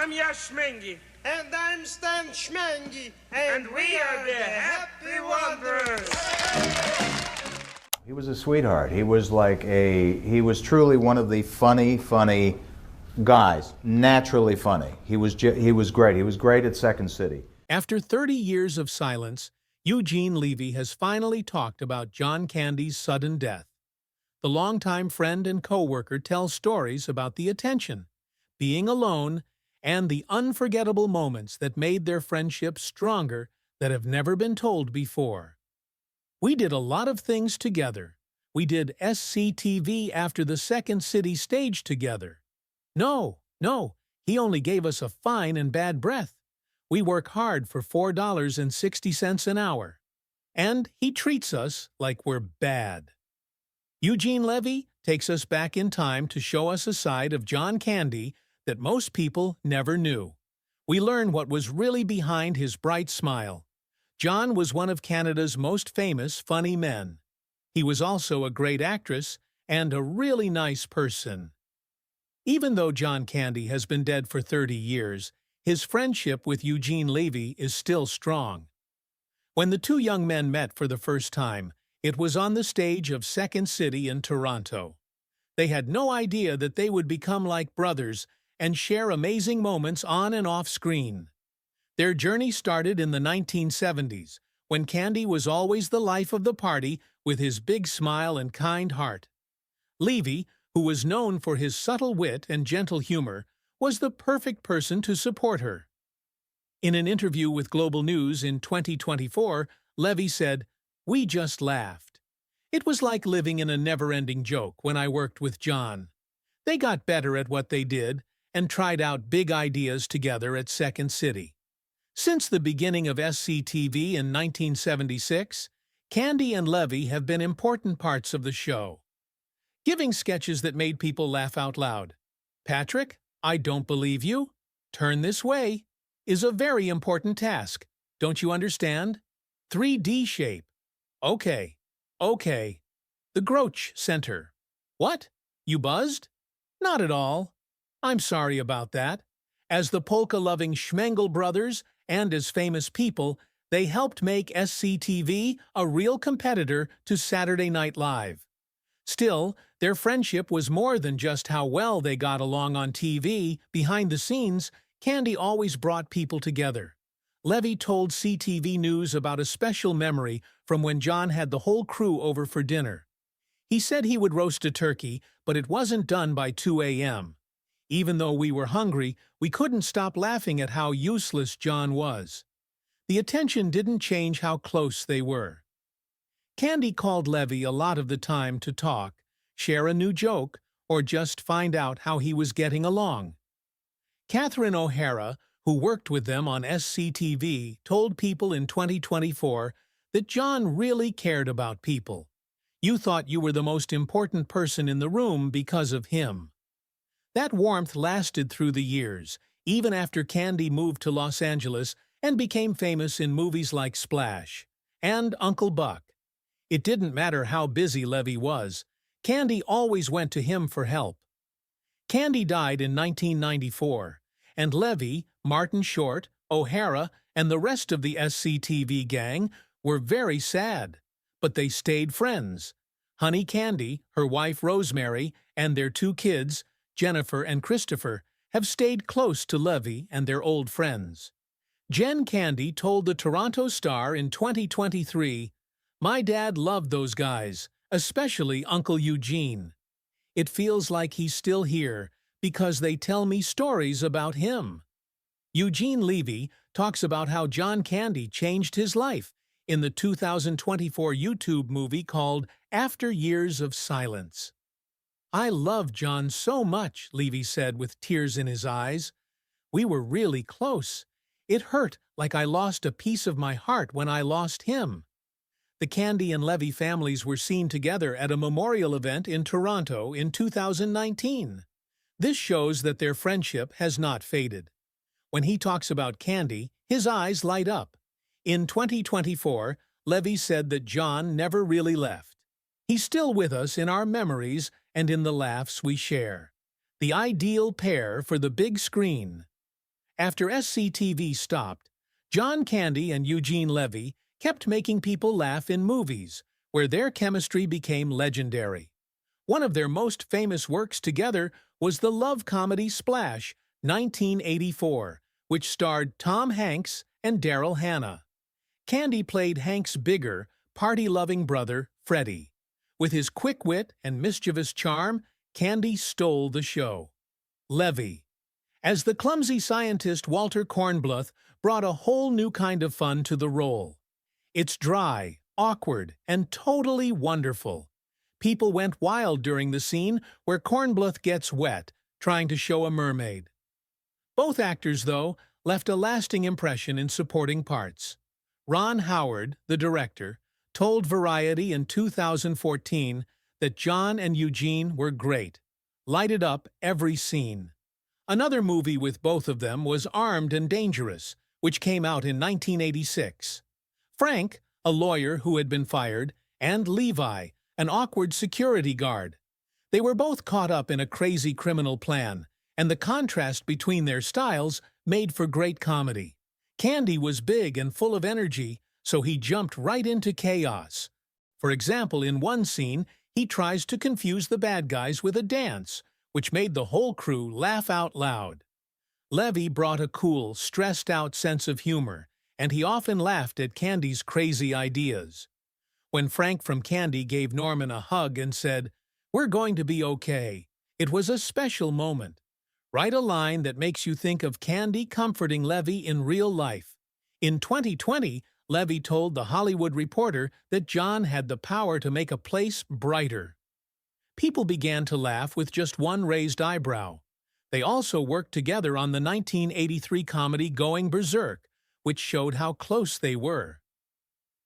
I'm Yashmengi. And I'm Stan Schmengi. And we are the Happy Wanderers. He was a sweetheart. He was truly one of the funny guys. Naturally funny. He was great. He was great at Second City. After 30 years of silence, Eugene Levy has finally talked about John Candy's sudden death. The longtime friend and co-worker tells stories about the attention, being alone, and the unforgettable moments that made their friendship stronger that have never been told before. We did a lot of things together. We did SCTV after the Second City stage together. No, he only gave us a fine and bad breath. We work hard for $4.60 an hour. And he treats us like we're bad. Eugene Levy takes us back in time to show us a side of John Candy that most people never knew. We learn what was really behind his bright smile. John was one of Canada's most famous funny men. He was also a great actress and a really nice person. Even though John Candy has been dead for 30 years, his friendship with Eugene Levy is still strong. When the two young men met for the first time, it was on the stage of Second City in Toronto. They had no idea that they would become like brothers and share amazing moments on and off screen. Their journey started in the 1970s, when Candy was always the life of the party with his big smile and kind heart. Levy, who was known for his subtle wit and gentle humor, was the perfect person to support her. In an interview with Global News in 2024, Levy said, "We just laughed. It was like living in a never-ending joke when I worked with John. They got better at what they did and tried out big ideas together at Second City. Since the beginning of SCTV in 1976, Candy and Levy have been important parts of the show, giving sketches that made people laugh out loud. Patrick, I don't believe you. Turn this way is a very important task. Don't you understand? 3D shape. Okay. The Groach Center. What? You buzzed? Not at all. I'm sorry about that. As the polka-loving Schmengel brothers and as famous people, they helped make SCTV a real competitor to Saturday Night Live. Still, their friendship was more than just how well they got along on TV. Behind the scenes, Candy always brought people together. Levy told CTV News about a special memory from when John had the whole crew over for dinner. He said he would roast a turkey, but it wasn't done by 2 a.m. Even though we were hungry, we couldn't stop laughing at how useless John was. The attention didn't change how close they were. Candy called Levy a lot of the time to talk, share a new joke, or just find out how he was getting along. Catherine O'Hara, who worked with them on SCTV, told People in 2024 that John really cared about people. You thought you were the most important person in the room because of him. That warmth lasted through the years, even after Candy moved to Los Angeles and became famous in movies like Splash and Uncle Buck. It didn't matter how busy Levy was, Candy always went to him for help. Candy died in 1994, and Levy, Martin Short, O'Hara, and the rest of the SCTV gang were very sad, but they stayed friends. Honey Candy, her wife Rosemary, and their two kids, Jennifer and Christopher, have stayed close to Levy and their old friends. Jen Candy told the Toronto Star in 2023, "My dad loved those guys, especially Uncle Eugene. It feels like he's still here because they tell me stories about him." Eugene Levy talks about how John Candy changed his life in the 2024 YouTube movie called After Years of Silence. "I love John so much," Levy said with tears in his eyes. "We were really close. It hurt like I lost a piece of my heart when I lost him." The Candy and Levy families were seen together at a memorial event in Toronto in 2019. This shows that their friendship has not faded. When he talks about Candy, his eyes light up. In 2024, Levy said that John never really left. "He's still with us in our memories and in the laughs we share. The ideal pair for the big screen." After SCTV stopped, John Candy and Eugene Levy kept making people laugh in movies, where their chemistry became legendary. One of their most famous works together was the love comedy Splash, 1984, which starred Tom Hanks and Daryl Hannah. Candy played Hank's bigger, party-loving brother, Freddie. With his quick wit and mischievous charm, Candy stole the show. Levy. As the clumsy scientist Walter Kornbluth brought a whole new kind of fun to the role. It's dry, awkward, and totally wonderful. People went wild during the scene where Kornbluth gets wet, trying to show a mermaid. Both actors, though, left a lasting impression in supporting parts. Ron Howard, the director, told Variety in 2014 that John and Eugene were great, lighted up every scene. Another movie with both of them was Armed and Dangerous, which came out in 1986. Frank, a lawyer who had been fired, and Levi, an awkward security guard. They were both caught up in a crazy criminal plan, and the contrast between their styles made for great comedy. Candy was big and full of energy, so he jumped right into chaos. For example, in one scene, he tries to confuse the bad guys with a dance, which made the whole crew laugh out loud. Levy brought a cool, stressed-out sense of humor, and he often laughed at Candy's crazy ideas. When Frank from Candy gave Norman a hug and said, "We're going to be okay," it was a special moment. Write a line that makes you think of Candy comforting Levy in real life. In 2020, Levy told The Hollywood Reporter that John had the power to make a place brighter. People began to laugh with just one raised eyebrow. They also worked together on the 1983 comedy Going Berserk, which showed how close they were.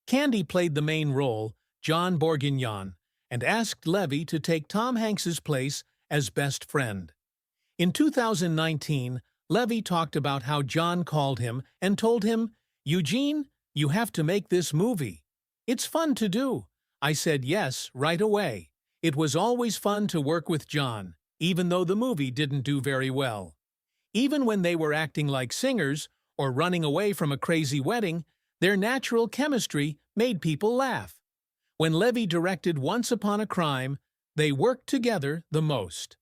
Candy played the main role, John Bourguignon, and asked Levy to take Tom Hanks's place as best friend. In 2019, Levy talked about how John called him and told him, "Eugene, you have to make this movie. It's fun to do." I said yes right away. It was always fun to work with John, even though the movie didn't do very well. Even when they were acting like singers or running away from a crazy wedding, their natural chemistry made people laugh. When Levy directed Once Upon a Crime, they worked together the most.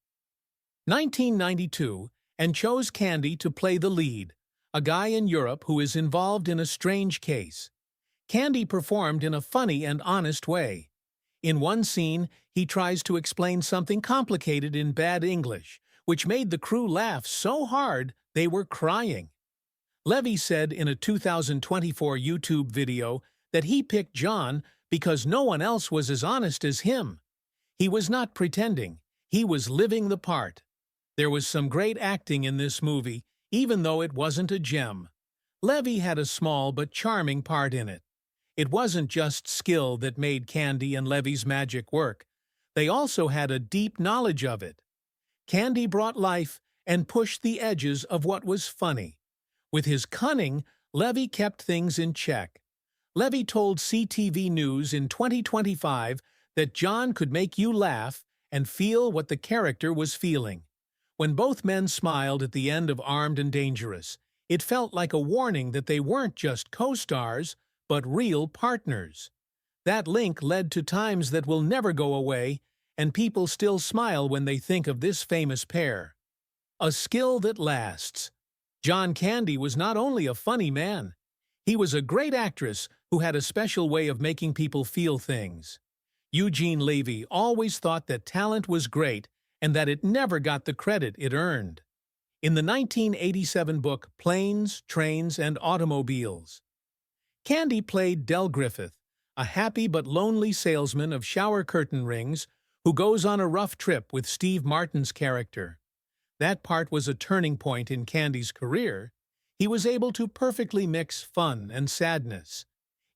1992, and chose Candy to play the lead, a guy in Europe who is involved in a strange case. Candy performed in a funny and honest way. In one scene, he tries to explain something complicated in bad English, which made the crew laugh so hard they were crying. Levy said in a 2024 YouTube video that he picked John because no one else was as honest as him. He was not pretending, he was living the part. There was some great acting in this movie, even though it wasn't a gem. Levy had a small but charming part in it. It wasn't just skill that made Candy and Levy's magic work. They also had a deep knowledge of it. Candy brought life and pushed the edges of what was funny. With his cunning, Levy kept things in check. Levy told CTV News in 2025 that John could make you laugh and feel what the character was feeling. When both men smiled at the end of Armed and Dangerous, it felt like a warning that they weren't just co-stars, but real partners. That link led to times that will never go away, and people still smile when they think of this famous pair. A skill that lasts. John Candy was not only a funny man, he was a great actress who had a special way of making people feel things. Eugene Levy always thought that talent was great and that it never got the credit it earned. In the 1987 book Planes, Trains, and Automobiles, Candy played Del Griffith, a happy but lonely salesman of shower curtain rings who goes on a rough trip with Steve Martin's character. That part was a turning point in Candy's career. He was able to perfectly mix fun and sadness.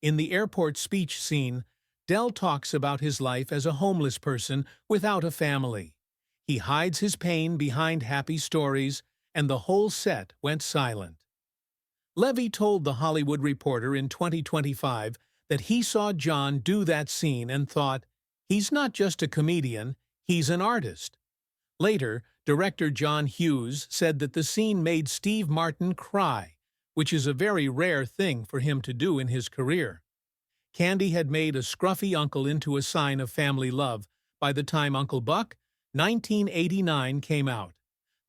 In the airport speech scene, Del talks about his life as a homeless person without a family. He hides his pain behind happy stories, and the whole set went silent. Levy told The Hollywood Reporter in 2025 that he saw John do that scene and thought, "He's not just a comedian, he's an artist." Later, Director John Hughes said that the scene made Steve Martin cry, which is a very rare thing for him to do in his career. Candy had made a scruffy uncle into a sign of family love by the time Uncle Buck, 1989, came out.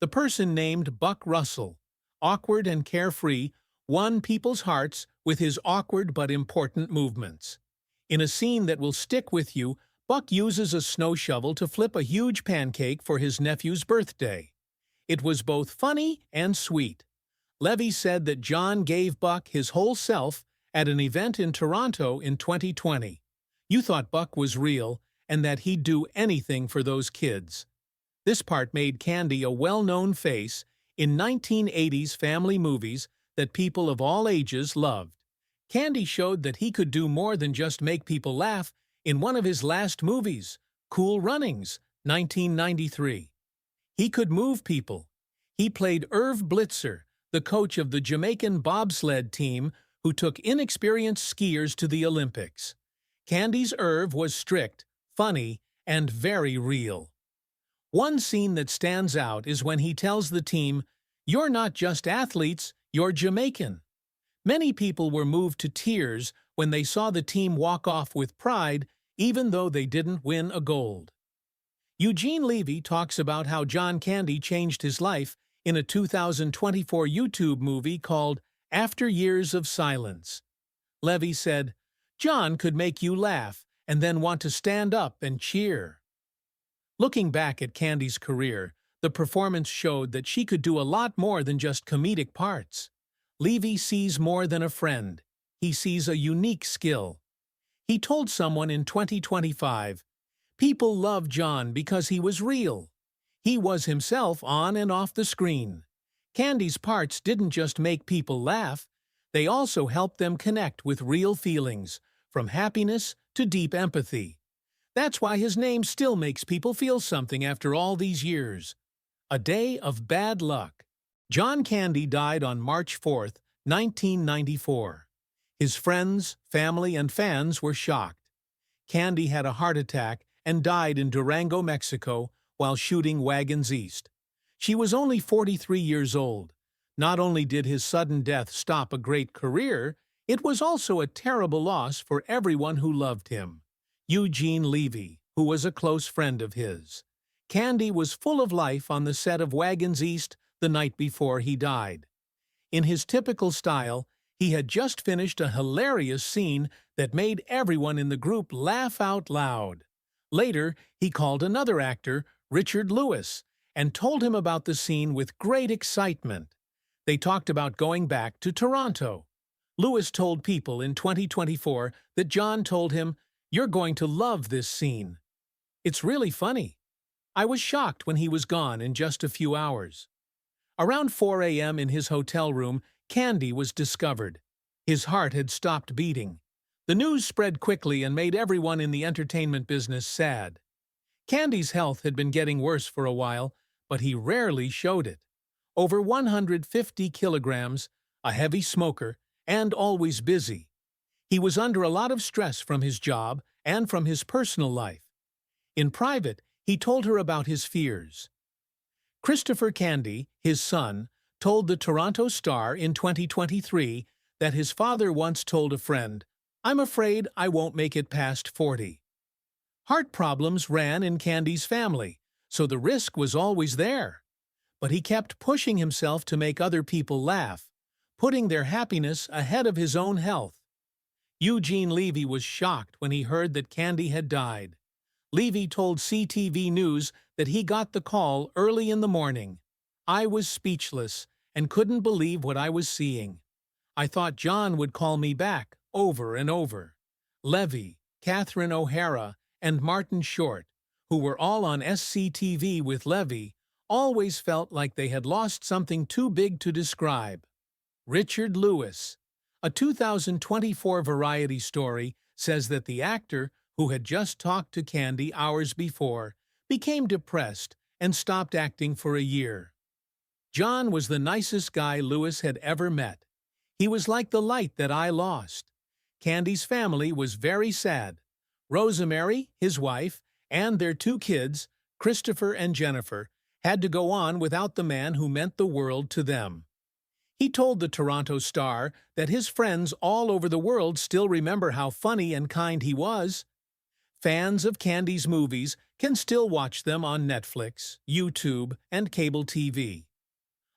The person named Buck Russell, awkward and carefree, won people's hearts with his awkward but important movements. In a scene that will stick with you, Buck uses a snow shovel to flip a huge pancake for his nephew's birthday. It was both funny and sweet. Levy said that John gave Buck his whole self at an event in Toronto in 2020. You thought Buck was real and that he'd do anything for those kids. This part made Candy a well-known face in 1980s family movies that people of all ages loved. Candy showed that he could do more than just make people laugh in one of his last movies, Cool Runnings, 1993. He could move people. He played Irv Blitzer, the coach of the Jamaican bobsled team who took inexperienced skiers to the Olympics. Candy's Irv was strict, funny, and very real. One scene that stands out is when he tells the team, "You're not just athletes, you're Jamaican." Many people were moved to tears when they saw the team walk off with pride, even though they didn't win a gold. Eugene Levy talks about how John Candy changed his life in a 2024 YouTube movie called After Years of Silence. Levy said, "John could make you laugh and then want to stand up and cheer." Looking back at Candy's career, the performance showed that she could do a lot more than just comedic parts. Levy sees more than a friend. He sees a unique skill. He told someone in 2025, "People love John because he was real. He was himself on and off the screen." Candy's parts didn't just make people laugh, they also helped them connect with real feelings, from happiness to deep empathy. That's why his name still makes people feel something after all these years. A day of bad luck. John Candy died on March 4, 1994. His friends, family, and fans were shocked. Candy had a heart attack and died in Durango, Mexico, while shooting Wagons East. She was only 43 years old. Not only did his sudden death stop a great career, it was also a terrible loss for everyone who loved him. Eugene Levy, who was a close friend of his. Candy was full of life on the set of Wagons East the night before he died. In his typical style, he had just finished a hilarious scene that made everyone in the group laugh out loud. Later, he called another actor, Richard Lewis, and told him about the scene with great excitement. They talked about going back to Toronto. Lewis told People in 2024 that John told him, "You're going to love this scene. It's really funny. I was shocked when he was gone in just a few hours." Around 4 a.m. in his hotel room, Candy was discovered. His heart had stopped beating. The news spread quickly and made everyone in the entertainment business sad. Candy's health had been getting worse for a while, but he rarely showed it. Over 150 kilograms, a heavy smoker, and always busy. He was under a lot of stress from his job and from his personal life. In private, he told her about his fears. Christopher Candy, his son, told the Toronto Star in 2023 that his father once told a friend, "I'm afraid I won't make it past 40. Heart problems ran in Candy's family, so the risk was always there. But he kept pushing himself to make other people laugh, putting their happiness ahead of his own health. Eugene Levy was shocked when he heard that Candy had died. Levy told SCTV News that he got the call early in the morning. "I was speechless and couldn't believe what I was seeing. I thought John would call me back over and over." Levy, Catherine O'Hara, and Martin Short, who were all on SCTV with Levy, always felt like they had lost something too big to describe. Richard Lewis, a 2024 Variety story, says that the actor, who had just talked to Candy hours before, became depressed and stopped acting for a year. John was the nicest guy Lewis had ever met. He was like the light that I lost. Candy's family was very sad. Rosemary, his wife, and their 2 kids, Christopher and Jennifer, had to go on without the man who meant the world to them. He told the Toronto Star that his friends all over the world still remember how funny and kind he was. Fans of Candy's movies can still watch them on Netflix, YouTube, and cable TV.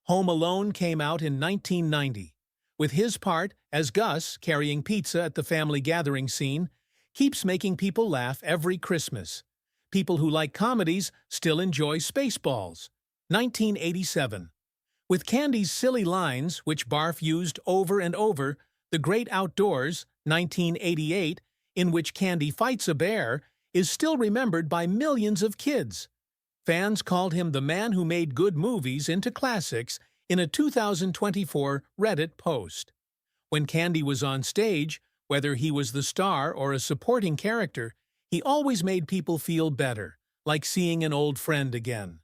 Home Alone came out in 1990. With his part as Gus carrying pizza at the family gathering scene, keeps making people laugh every Christmas. People who like comedies still enjoy Spaceballs. 1987. With Candy's silly lines, which Barf used over and over, The Great Outdoors, 1988, in which Candy fights a bear, is still remembered by millions of kids. Fans called him the man who made good movies into classics in a 2024 Reddit post. When Candy was on stage, whether he was the star or a supporting character, he always made people feel better, like seeing an old friend again.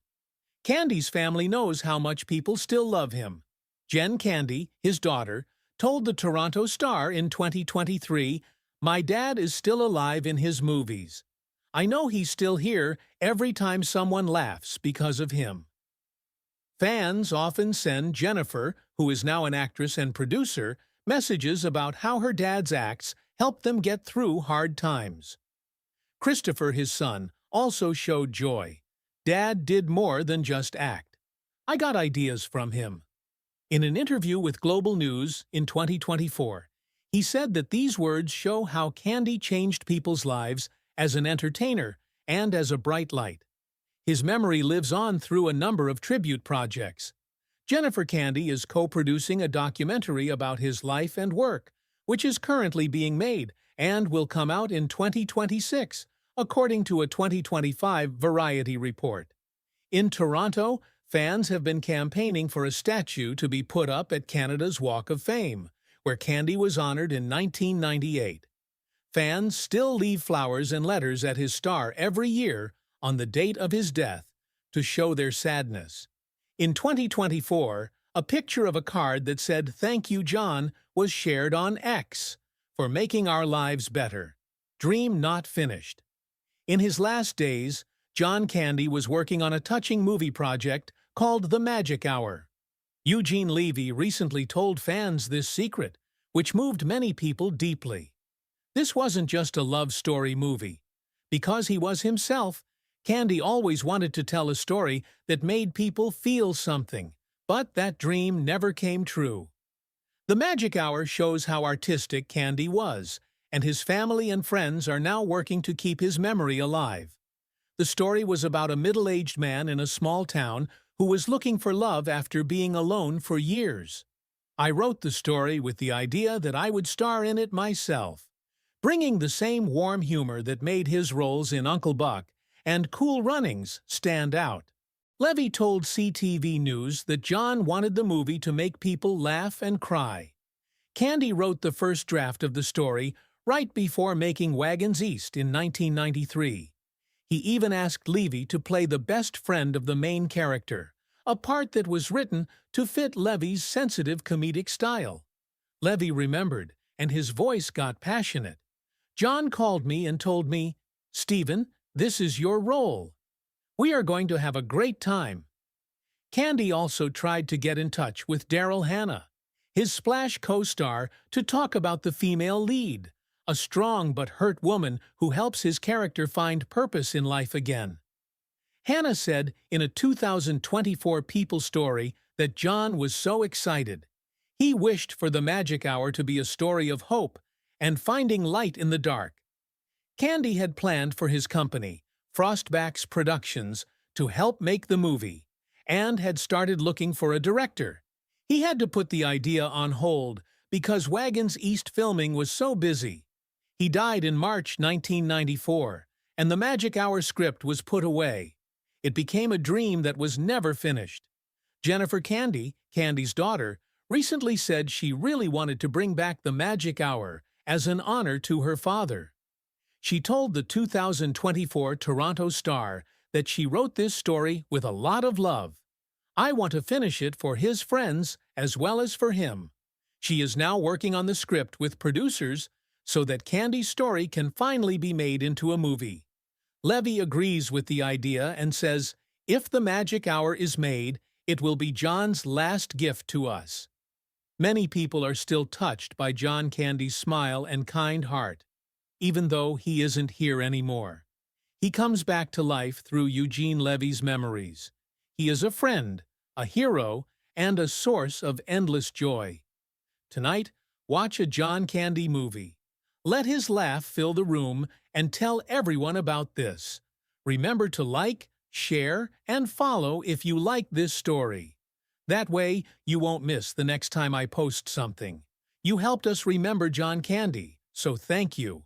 Candy's family knows how much people still love him. Jen Candy, his daughter, told the Toronto Star in 2023, "My dad is still alive in his movies. I know he's still here every time someone laughs because of him." Fans often send Jennifer, who is now an actress and producer, messages about how her dad's acts helped them get through hard times. Christopher, his son, also showed joy. "Dad did more than just act. I got ideas from him." In an interview with Global News in 2024, he said that these words show how Candy changed people's lives as an entertainer and as a bright light. His memory lives on through a number of tribute projects. Jennifer Candy is co-producing a documentary about his life and work, which is currently being made and will come out in 2026, according to a 2025 Variety report. In Toronto, fans have been campaigning for a statue to be put up at Canada's Walk of Fame, where Candy was honored in 1998. Fans still leave flowers and letters at his star every year on the date of his death to show their sadness. In 2024, a picture of a card that said "Thank you, John" was shared on X for making our lives better. Dream not finished. In his last days, John Candy was working on a touching movie project called The Magic Hour. Eugene Levy recently told fans this secret, which moved many people deeply. This wasn't just a love story movie. Because he was himself, Candy always wanted to tell a story that made people feel something, but that dream never came true. The Magic Hour shows how artistic Candy was, and his family and friends are now working to keep his memory alive. The story was about a middle-aged man in a small town who was looking for love after being alone for years. "I wrote the story with the idea that I would star in it myself, bringing the same warm humor that made his roles in Uncle Buck and Cool Runnings stand out." Levy told SCTV News that John wanted the movie to make people laugh and cry. Candy wrote the first draft of the story right before making Wagons East in 1993. He even asked Levy to play the best friend of the main character, a part that was written to fit Levy's sensitive comedic style. Levy remembered, and his voice got passionate. "John called me and told me, 'Stephen, this is your role. We are going to have a great time.'" Candy also tried to get in touch with Daryl Hannah, his Splash co-star, to talk about the female lead, a strong but hurt woman who helps his character find purpose in life again. Hannah said in a 2024 People story that John was so excited. He wished for The Magic Hour to be a story of hope and finding light in the dark. Candy had planned for his company, Frostback's Productions, to help make the movie, and had started looking for a director. He had to put the idea on hold because Wagons East filming was so busy. He died in March 1994, and The Magic Hour script was put away. It became a dream that was never finished. Jennifer Candy, Candy's daughter, recently said she really wanted to bring back The Magic Hour as an honor to her father. She told the 2024 Toronto Star that she wrote this story with a lot of love. "I want to finish it for his friends as well as for him." She is now working on the script with producers so that Candy's story can finally be made into a movie. Levy agrees with the idea and says, If the magic hour is made, it will be John's last gift to us. Many people are still touched by John Candy's smile and kind heart, even though he isn't here anymore. He comes back to life through Eugene Levy's memories. He is a friend, a hero, and a source of endless joy. Tonight, watch a John Candy movie. Let his laugh fill the room and tell everyone about this. Remember to like, share, and follow if you like this story. That way, you won't miss the next time I post something. You helped us remember John Candy, so thank you.